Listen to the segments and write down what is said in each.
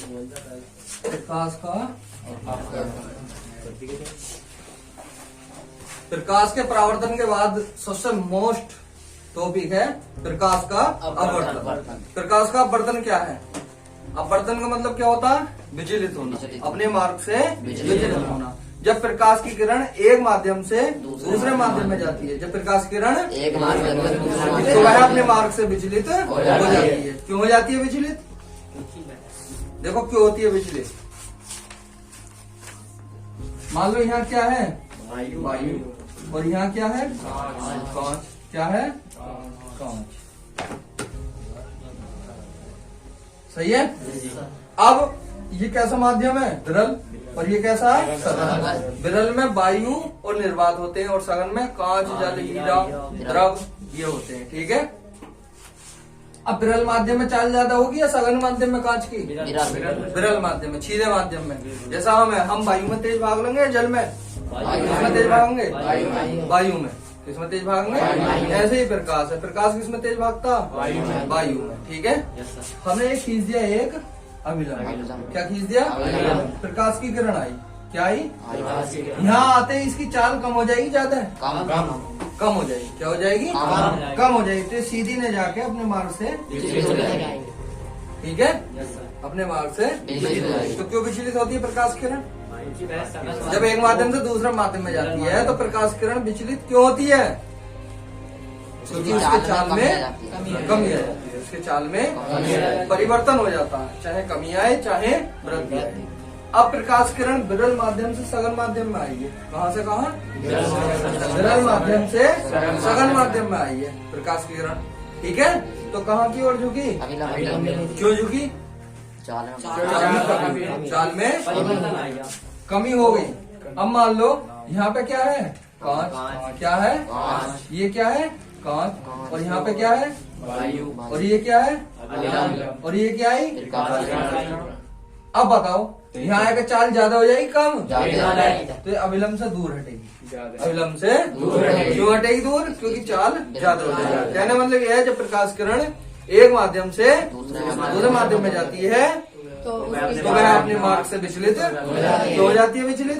प्रकाश का प्रकाश के परावर्तन के बाद सबसे मोस्ट टॉपिक है प्रकाश का अपवर्तन। प्रकाश का अपवर्तन क्या है? अपवर्तन का मतलब क्या होता है? विचलित होना, अपने मार्ग से विचलित होना। जब प्रकाश की किरण एक माध्यम से दूसरे माध्यम में जाती है, जब प्रकाश की किरण एक माध्यम से दूसरे तो वह अपने मार्ग से विचलित हो जाती है। क्यों हो जाती है विचलित? देखो क्यों होती है विचलित। मान लो यहाँ क्या है? वायु। और यहाँ क्या है? कांच। क्या है? कांच। सही है। अब ये कैसा माध्यम है? विरल। और ये कैसा है? सघन। विरल में वायु और निर्वात होते हैं और सघन में कांच, जल, हीरा, द्रव ये होते हैं। ठीक है। अब विरल माध्यम में चाल ज्यादा होगी या सघन माध्यम में कांच की? विरल माध्यम में, सीधे माध्यम में। जैसा हम वायु में तेज भाग लेंगे, जल में किसमें तेज भागेंगे? वायु में। किसमें तेज भागेंगे? ऐसे ही प्रकाश है। प्रकाश किसमें तेज भागता? वायु में। ठीक है। हमने एक खींच दिया, एक अभिलंब। क्या खींच दिया? प्रकाश की किरण आई। क्या आई? यहाँ आते ही इसकी चाल कम हो जाएगी, ज्यादा है? कम हो जाएगी। क्या हो जाएगी? कम हो जाएगी। तो सीधी ने जाके अपने मार्ग से, ठीक है, अपने मार्ग से। तो क्यों विचलित होती है प्रकाश किरण? जब एक माध्यम से दूसरे माध्यम में जाती है तो प्रकाश किरण विचलित क्यों होती है? क्योंकि उसके चाल में कमी आ जाती है। उसके चाल में परिवर्तन हो जाता है, चाहे कमी आए चाहे वृद्धि आए। अब प्रकाश किरण विरल माध्यम से सघन माध्यम में आई है। कहाँ से कहाँ? विरल माध्यम से सघन माध्यम में आई है प्रकाश की किरण। ठीक है। तो कहाँ की ओर झुकी? क्यों झुकी? चाल में कमी हो गई। अब मान लो यहाँ पे क्या है? कांच। क्या है? ये क्या है? कांच। और यहाँ पे क्या है? वायु। और ये क्या है? और ये क्या है? अब बताओ यहाँ आएगा चाल ज्यादा हो जाएगी, कम? तो अभिलंब से दूर हटेगी। अभिलंब से दूर हटेगी। क्यों हटेगी दूर? क्योंकि चाल ज्यादा हो जाएगी। कहने मतलब यह है जब प्रकाश किरण एक माध्यम से दूसरे माध्यम में जाती है तो वह अपने मार्ग से विचलित हो जाती है। विचलित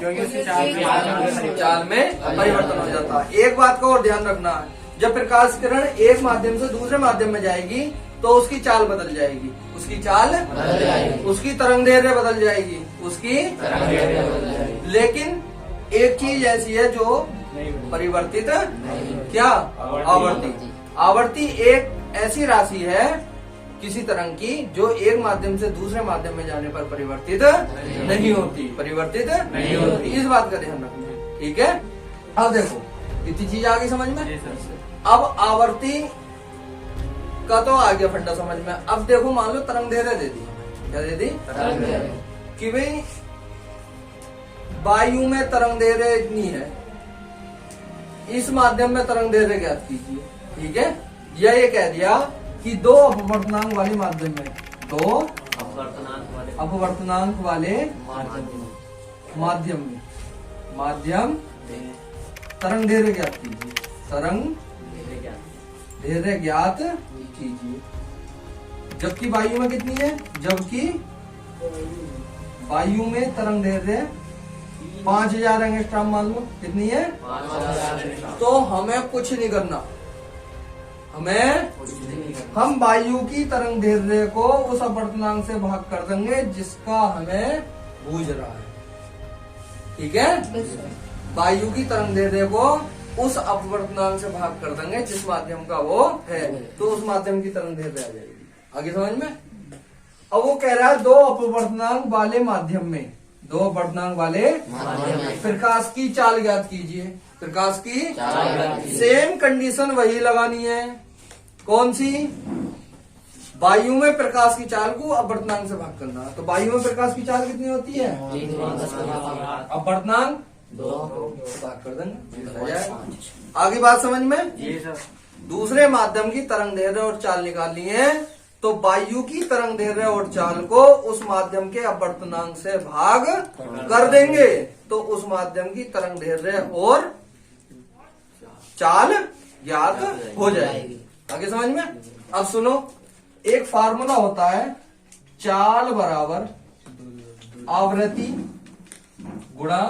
चाल में परिवर्तन हो जाता है। एक बात का और ध्यान रखना है, जब प्रकाश किरण एक माध्यम से दूसरे माध्यम में जाएगी तो उसकी चाल बदल जाएगी। उसकी चाल उसकी तरंगदैर्घ्य बदल जाएगी। उसकी लेकिन एक चीज ऐसी है जो परिवर्तित, क्या? आवर्ती। आवर्ती एक ऐसी राशि है किसी तरंग की जो एक माध्यम से दूसरे माध्यम में जाने पर परिवर्तित नहीं होती। परिवर्तित नहीं होती। इस बात का ध्यान रखना। ठीक है। अब देखो इतनी चीज आ गई समझ में। अब आवर्ती का तो आ गया फंडा समझ में। अब देखो मान लो तरंगदैर्घ्य दे दी। क्या दे दी? कि भाई वायु में तरंगदैर्घ्य इतनी है, इस माध्यम में तरंगदैर्घ्य ज्ञात कीजिए। ठीक है। या ये कह दिया कि दो अपवर्तनांक वाले माध्यम में, दो अपवर्तनांक वाले माध्यम तरंगदैर्घ्य ज्ञात कीजिए। तरंगदैर्घ्य ज्ञात कीजिए। जबकि वायु में कितनी है? जबकि वायु में तरंगदैर्घ्य 5000 एंगस्ट्रॉम मान लो। कितनी है? 5000। तो हमें कुछ नहीं करना। हम वायु की तरंगदैर्घ्य को उस अपवर्तनांक से भाग कर देंगे जिसका हमें बूझ रहा है। ठीक है। वायु की तरंगदैर्घ्य को उस अपवर्तनांक से भाग कर देंगे जिस माध्यम का वो है, तो उस माध्यम की तरंगदैर्घ्य आ जाएगी। आगे समझ में। अब वो कह रहा है दो अपवर्तनांक वाले माध्यम में, दो अपवर्तनांक वाले प्रकाश की चाल ज्ञात कीजिए। प्रकाश की सेम कंडीशन वही लगानी है। कौन सी? वायु में प्रकाश की चाल को अपवर्तनांक से भाग करना। तो वायु में प्रकाश की चाल कितनी होती है? अपवर्तनांक 2 भाग कर देंगे। आगे बात समझ में। दूसरे माध्यम की तरंगदैर्घ्य और चाल निकालनी है तो वायु की तरंगदैर्घ्य और चाल को उस माध्यम के अपवर्तनांक से भाग कर देंगे तो उस माध्यम की तरंगदैर्घ्य और चाल ज्ञात हो जाएगी। आगे समझ में। अब सुनो, एक फार्मूला होता है चाल बराबर आवृत्ति गुणा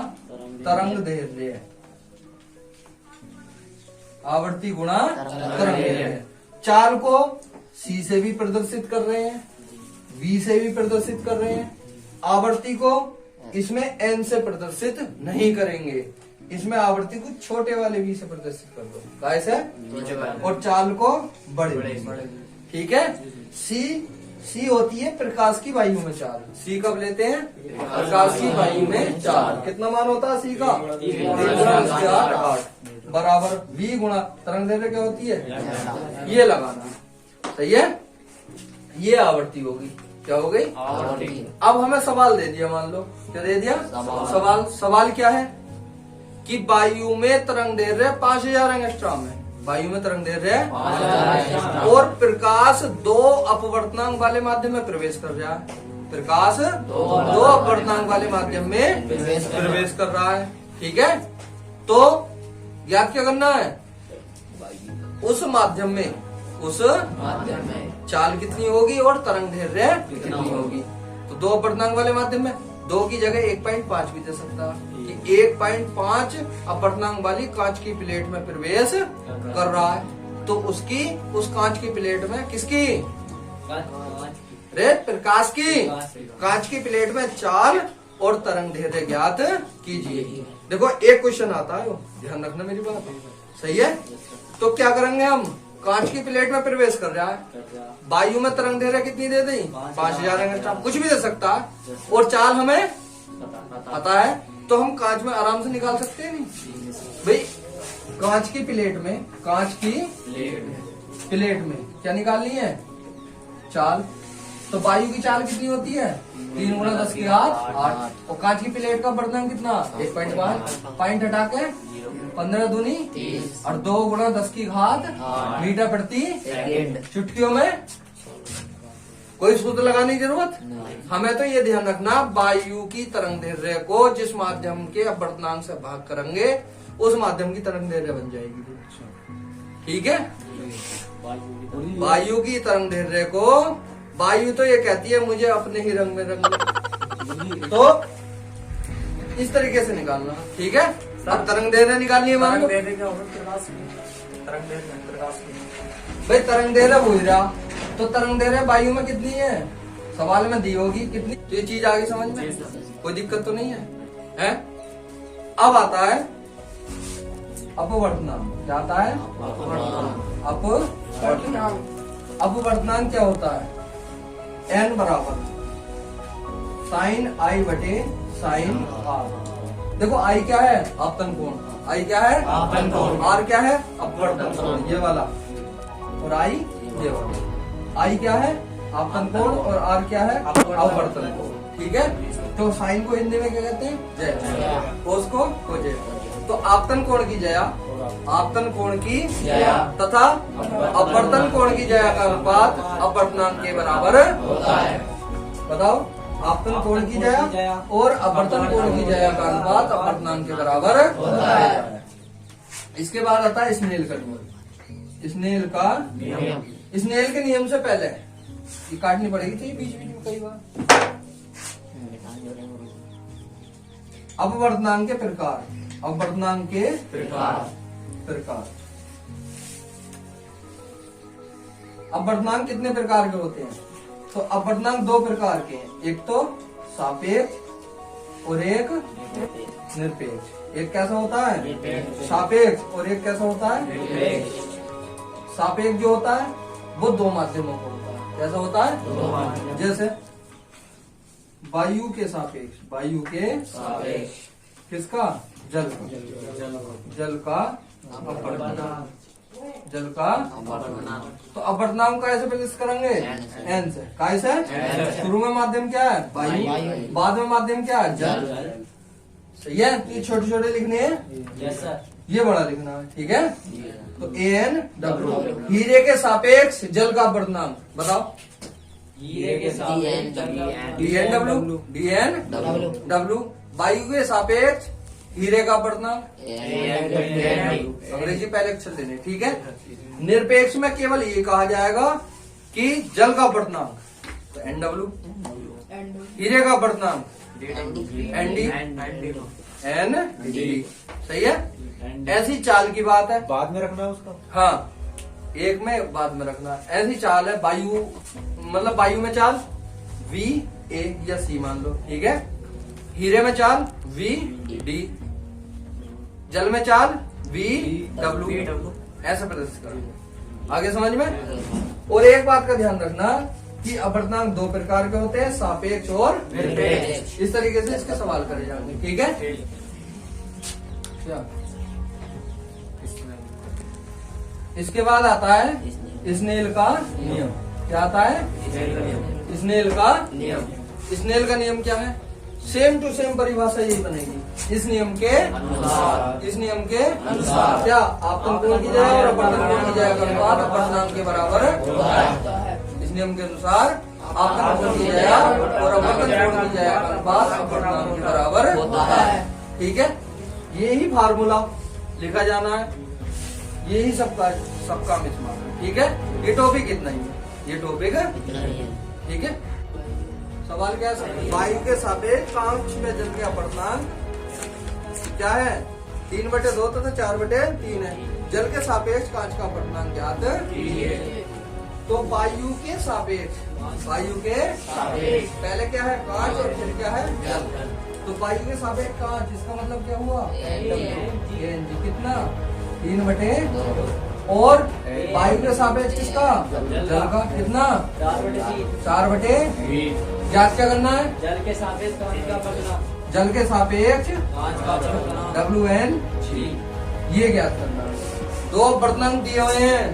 तरंग दैर्घ्य, आवृत्ति गुणा तरंग दैर्घ्य। चाल को C से भी प्रदर्शित कर रहे हैं, V से भी प्रदर्शित कर रहे हैं। आवृत्ति को इसमें N से प्रदर्शित नहीं करेंगे, इसमें आवृत्ति को छोटे वाले V से प्रदर्शित कर दो, कैसे? और चाल को बड़े। ठीक है। C होती है प्रकाश की वायु में चाल। C कब लेते हैं? प्रकाश की वायु में चाल। कितना मान होता है C का? 1/8 बराबर V गुणा तरंग दैर्घ्य क्या होती है? ये लगाना, सही है। ये आवृत्ति होगी, क्या हो गई? आवृत्ति। अब हमें सवाल दे दिया, मान लो क्या दे दिया? सवाल क्या है कि वायु में तरंग दैर्घ्य 5000 एंगस्ट्रॉम है, वायु में तरंग दैर्घ्य और प्रकाश 2 अपवर्तनांक वाले माध्यम में प्रवेश कर रहा है। प्रकाश 2 अपवर्तनांक वाले माध्यम में प्रवेश कर रहा है। ठीक है। तो ज्ञात क्या करना है? उस माध्यम में चाल कितनी होगी और तरंग दैर्घ्य कितनी होगी। तो 2 अपवर्तनांक वाले माध्यम में 2 की जगह 1.5 भी दे सकता है कि 1.5 अपवर्तनांक वाली कांच की प्लेट में प्रवेश कर रहा है। तो उसकी उस कांच की प्लेट में किसकी? रे प्रकाश की कांच की प्लेट में चाल और तरंग दैर्घ्य ज्ञात कीजिए। देखो एक क्वेश्चन आता है, ध्यान रखना मेरी बात, सही है। तो क्या करेंगे हम? कांच की प्लेट में प्रवेश कर रहा है, वायु में तरंग दैर्घ्य कितनी दे दी? 5000 एंगस्ट्रॉम, कुछ भी दे सकता है, और चाल हमें पता है, तो हम कांच में आराम से निकाल सकते हैं नहीं भाई। कांच की प्लेट में क्या निकालनी है? चाल। तो वायु की चाल कितनी होती है? 3 × 10⁸ और कांच की प्लेट का अपवर्तनांक कितना? 1.5। पॉइंट हटा के 15 दूनी 30 और 2 × 10⁻⁸ मीटर प्रति सेकंड। चुटकियों में कोई सूत्र लगाने की जरूरत नहीं। हमें तो ये ध्यान रखना, वायु की तरंग दैर्घ्य को जिस माध्यम के अपवर्तनांक से भाग करेंगे उस माध्यम की तरंग दैर्घ्य बन जाएगी। ठीक है। वायु की तरंग दैर्घ्य को, वायु तो ये कहती है मुझे अपने ही रंग में रंग, तो इस तरीके से निकालना। ठीक है। अब तरंग दैर्घ्य निकालनी है मान लो। भाई तरंग दैर्घ्य पूछ रहा, तो तरंग दैर्घ्य वायु में कितनी है? सवाल में दी होगी कितनी। तो ये चीज आगे समझ में, कोई दिक्कत तो नहीं है? अब आता है अपवर्तनांक। क्या आता है? अपवर्तनांक क्या होता है? N बराबर sin I बटे sin R। देखो I क्या है? आपतन कोण। I क्या है? आपतन कोण। R क्या है? अपवर्तन कोण, ये वाला, और I ये वाला। I क्या है? आपतन कोण, और R क्या है? अपवर्तन कोण। ठीक है। तो साइन को हिंदी में क्या कहते हैं? जया। कोस को कोजेय। तो आपतन कोण की जया, आपतन कोण की जया तथा अपवर्तन कोण की जया का अनुपात अपवर्तनांक के बराबर होता है। बताओ, आपतन कोण की जया और अपवर्तन कोण की जया का अनुपात अपवर्तनांक के बराबर होता है। इसके बाद आता है स्नेल का नियम। स्नेल के नियम से पहले ये काटनी पड़ेगी थी बीच बीच में कई बार। अपवर्तनांक के प्रकार, अपवर्तनांक के प्रकार। अपवर्तनांक कितने प्रकार के होते हैं? तो अपवर्तनांक 2 प्रकार के हैं, एक तो सापेक्ष और एक निरपेक्ष। एक कैसा होता है? सापेक्ष। और एक कैसा होता है? सापेक्ष जो होता है वो 2 माध्यमों का होता है। कैसा होता है? जैसे वायु के सापेक्ष, वायु के सापेक्ष किसका? जल का अपवर्तनांक, जल का अपवर्तनांक। तो अपवर्तनांक का ऐसे प्रदर्शित करेंगे N से। कैसे? शुरू में माध्यम क्या है? वायु, बाद में माध्यम क्या है? जल। सही है। तो ये छोटे छोटे लिखने हैं, ये बड़ा लिखना है। ठीक है। तो AnW। हीरे के सापेक्ष जल का अपवर्तनांक बताओ। हीरे के सापेक्ष DnW। वायु के सापेक्ष हीरे का अपवर्तनांक अंग्रेजी पहले अक्षर देने। ठीक है। निरपेक्ष में केवल ये कहा जाएगा कि जल का अपवर्तनांक, तो NW। हीरे का अपवर्तनांक ND ND। सही है। ऐसी चाल की बात है, बाद में रखना है उसका। हाँ एक में बाद में रखना। ऐसी चाल है वायु, मतलब वायु में चाल V A या C मान लो, ठीक है। हीरे में चाल V D, जल में चाल V W, ऐसे प्रदर्शित करो। आगे समझ में। और एक बात का ध्यान रखना कि अपवर्तनांक दो प्रकार के होते हैं, सापेक्ष और निरपेक्ष। इस तरीके से इसके सवाल करे जाएंगे, ठीक है। क्या इसके बाद आता है स्नेल का नियम। क्या आता है? स्नेल का नियम। स्नेल का नियम क्या है? सेम टू सेम परिभाषा यही बनेगी। इस नियम के अनुसार, इस नियम के अनुसार क्या आपतन कोण की जाए और अपवर्तन कोण की जाए का अनुपात अपवर्तनांक के बराबर होता है। इस नियम के अनुसार आपतन कोण की जाए और अपवर्तन कोण की जाए का अनुपात अपवर्तनांक के बराबर होता है, ठीक है। यही फार्मूला लिखा जाना है, यही सबका मिसमाच है, ठीक है। ये टॉपिक इतना ही है, ये टॉपिक है, ठीक है। सवाल क्या है? वायु के सापेक्ष कांच में जल के अपवर्तनांक क्या है? 3/2 तथा 4/3 है। जल के सापेक्ष कांच का अपवर्तनांक ज्ञात है। तो वायु के सापेक्ष, वायु के सापेक्ष पहले क्या है? कांच और फिर क्या है? जल। तो वायु के सापेक्ष कांच, इसका मतलब क्या हुआ? NG कितना? 3/2। और वायु के सापेक्ष किसका? जल का कितना? 4/3। ज्ञात क्या करना है? जल के सापेक्ष कांच का अपवर्तनांक, जल के सापेक्ष कांच का अपवर्तनांक WNG, ये ज्ञात करना है। दो अपवर्तनांक दिए हुए हैं।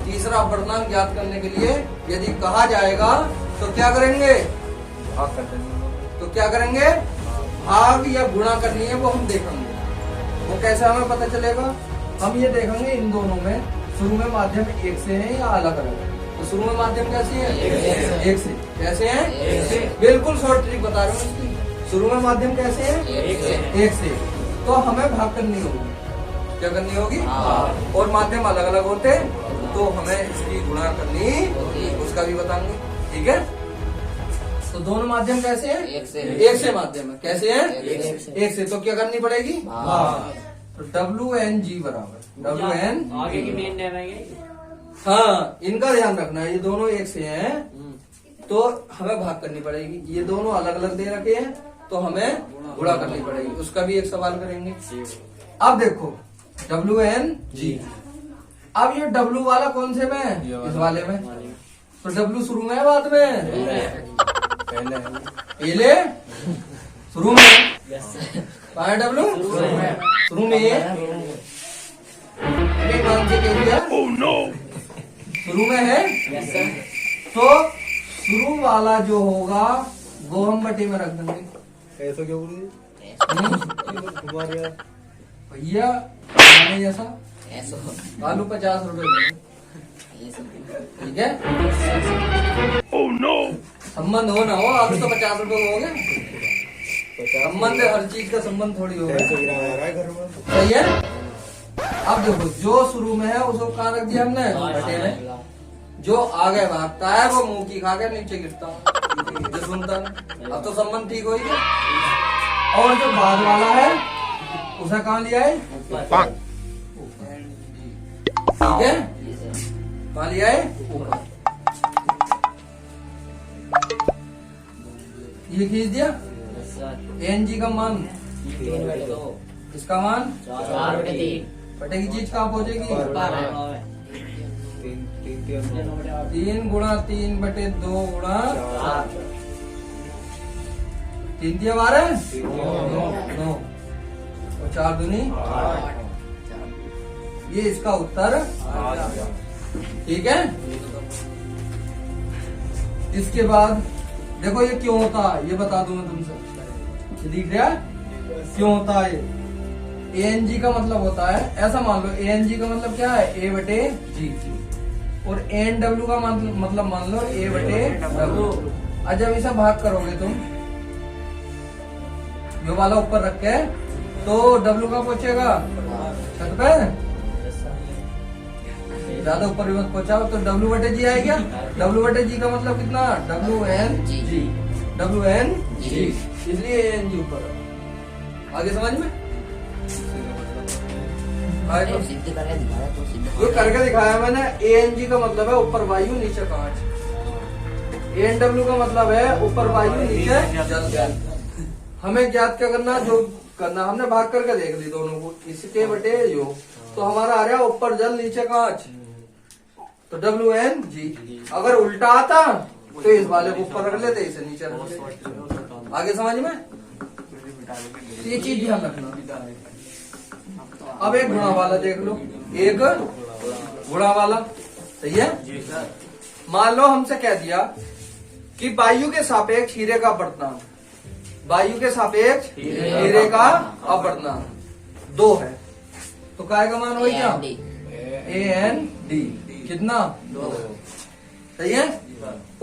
तीसरा अपवर्तनांक ज्ञात करने के लिए यदि कहा जाएगा तो क्या करेंगे? भाग कर देंगे। तो क्या करेंगे? भाग या गुणा करनी है, वो हम देखेंगे। वो कैसे हमें पता चलेगा? हम ये देखेंगे इन दोनों में शुरू में माध्यम एक से है या अलग अलग है। तो शुरू में माध्यम कैसी है? एक से। कैसे है? एक से। बिल्कुल शॉर्ट ट्रिक बता रहा हूँ इसकी। शुरू में माध्यम कैसे है? एक से। तो हमें भाग करनी होगी। क्या करनी होगी? और माध्यम अलग अलग होते तो हमें इसकी गुणा करनी होगी, उसका भी बताएंगे, ठीक है। तो दोनों माध्यम कैसे है? एक से माध्यम है। कैसे है? एक से। तो क्या करनी पड़ेगी? तो WNG बराबर WN। आगे की मेन रहेंगे। हाँ इनका ध्यान रखना है, ये दोनों एक से हैं तो हमें भाग करनी पड़ेगी। ये दोनों अलग अलग दे रखे हैं तो हमें गुणा करनी पड़ेगी, उसका भी एक सवाल करेंगे। अब देखो WNG। अब ये W वाला कौन से में है? इस वाले में। तो W शुरू में है बाद में? पहले शुरू में। कहाँ है W? शुरू में है। शुरू में है। तो शुरू वाला जो होगा वो हम बटे में रख देंगे। ऐसा क्यों बोल भैया खाने जैसा आलू 50 रुपए, ठीक है। संबंध हो ना हो, आलू तो 50 रुपए हो गए। संबंध हर चीज का संबंध थोड़ी होगा, सही है। अब देखो जो शुरू में है उसको कहाँ रख दिया हमने? बटे में। जो आगे भागता है वो मुंह की खा के नीचे गिरता है, जो सुनता है। अब तो संबंध ठीक हो गया। और जो बाद वाला है उसे कहाँ लिया है? ठीक है, कहाँ लिया है? ये खींच दिया। NG का मान 3/2, इसका मान 4/3। बटे की चीज कहाँ पहुंचेगी? 3 गुणा 3/2 गुणा 3 दिया 12 9 और 4 दूनी 8। ये इसका उत्तर, ठीक है। इसके बाद देखो ये क्यों होता है ये बता दूं मैं तुमसे। दिख रहा क्यों होता है? ANG का मतलब होता है, ऐसा मान लो ANG का मतलब क्या है? A/G। और NW का मतलब मान लो A/W। और जब इसे भाग करोगे तुम ये वाला ऊपर रख के तो W का पहुंचेगा छत पे, ज्यादा ऊपर भी मत पहुंचाओ। तो W बटे जी आ गया। W बटे जी का मतलब कितना, WN_G, WN_G, इसलिए AN_G ऊपर है। आगे समझ में आए तो सिद्ध करके दिखाया तो सिद्ध ये करके दिखाया मैंने। AN_G का मतलब है ऊपर वायु नीचे कांच, AN_W का मतलब है ऊपर वायु नीचे जल। हमें ज्ञात क्या करना, जो करना हमने भाग करके देख ली दोनों को, इसके बटे यो, तो हमारा आ रहा है ऊपर जल नीचे कांच, तो WN_G। अगर उल्टा आता तो इस वाले को ऊपर रख लेते, इसे नीचे रख लेते। आगे समझ में ये चीज ध्यान रखना। अब एक गुणा वाला देख लो, एक गुणा वाला, सही है। मान लो हमसे कह दिया कि वायु के सापेक्ष हीरे का अपवर्तनांक, वायु के सापेक्ष हीरे का अपवर्तनांक 2 है, तो काय का मान हो गया AN_D, कितना 2, सही है।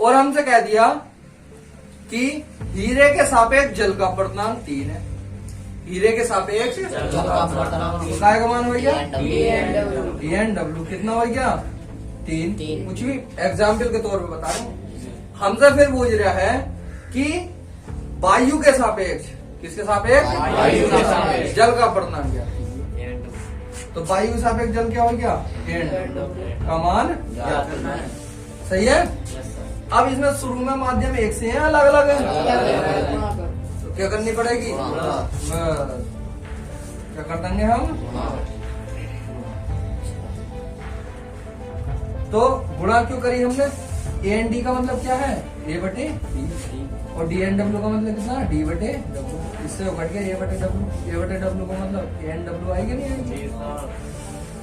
और हमसे कह दिया कि हीरे के सापेक्ष जल का अपवर्तनांक 3 है, हीरे के सापेक्ष जल का अपवर्तनांक तो काय का मान हो गया AN_W, AN_W, कितना हो गया 3। तीन। कुछ भी एग्जाम्पल के तौर पे बता रहा हूँ। हमसे फिर पूछ रहा है कि वायु के सापेक्ष, किसके सापेक्ष, वायु के सापेक्ष जल का अपवर्तनांक क्या, तो वायु के सापेक्ष जल क्या हो गया AN का मान ज्ञात करना है, सही है। अब इसमें शुरू में माध्यम एक से है, अलग अलग है, तो क्या करनी पड़ेगी, क्या कर देंगे हम, तो गुणा क्यों करी हमने, AN_D का मतलब क्या है A बटे D, और DN_W का मतलब कितना D बटे W, इससे घट गया A बटे W, A बटे W का मतलब AN_W आएगी नहीं आएगी,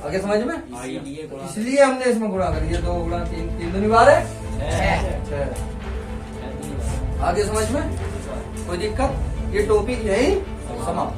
आगे समझ में। इसलिए हमने इसमें गुणा करी है, 2 गुणा 3, 3 दूनी 12, 6। आगे समझ में कोई दिक्कत, ये टॉपिक यही समाप्त।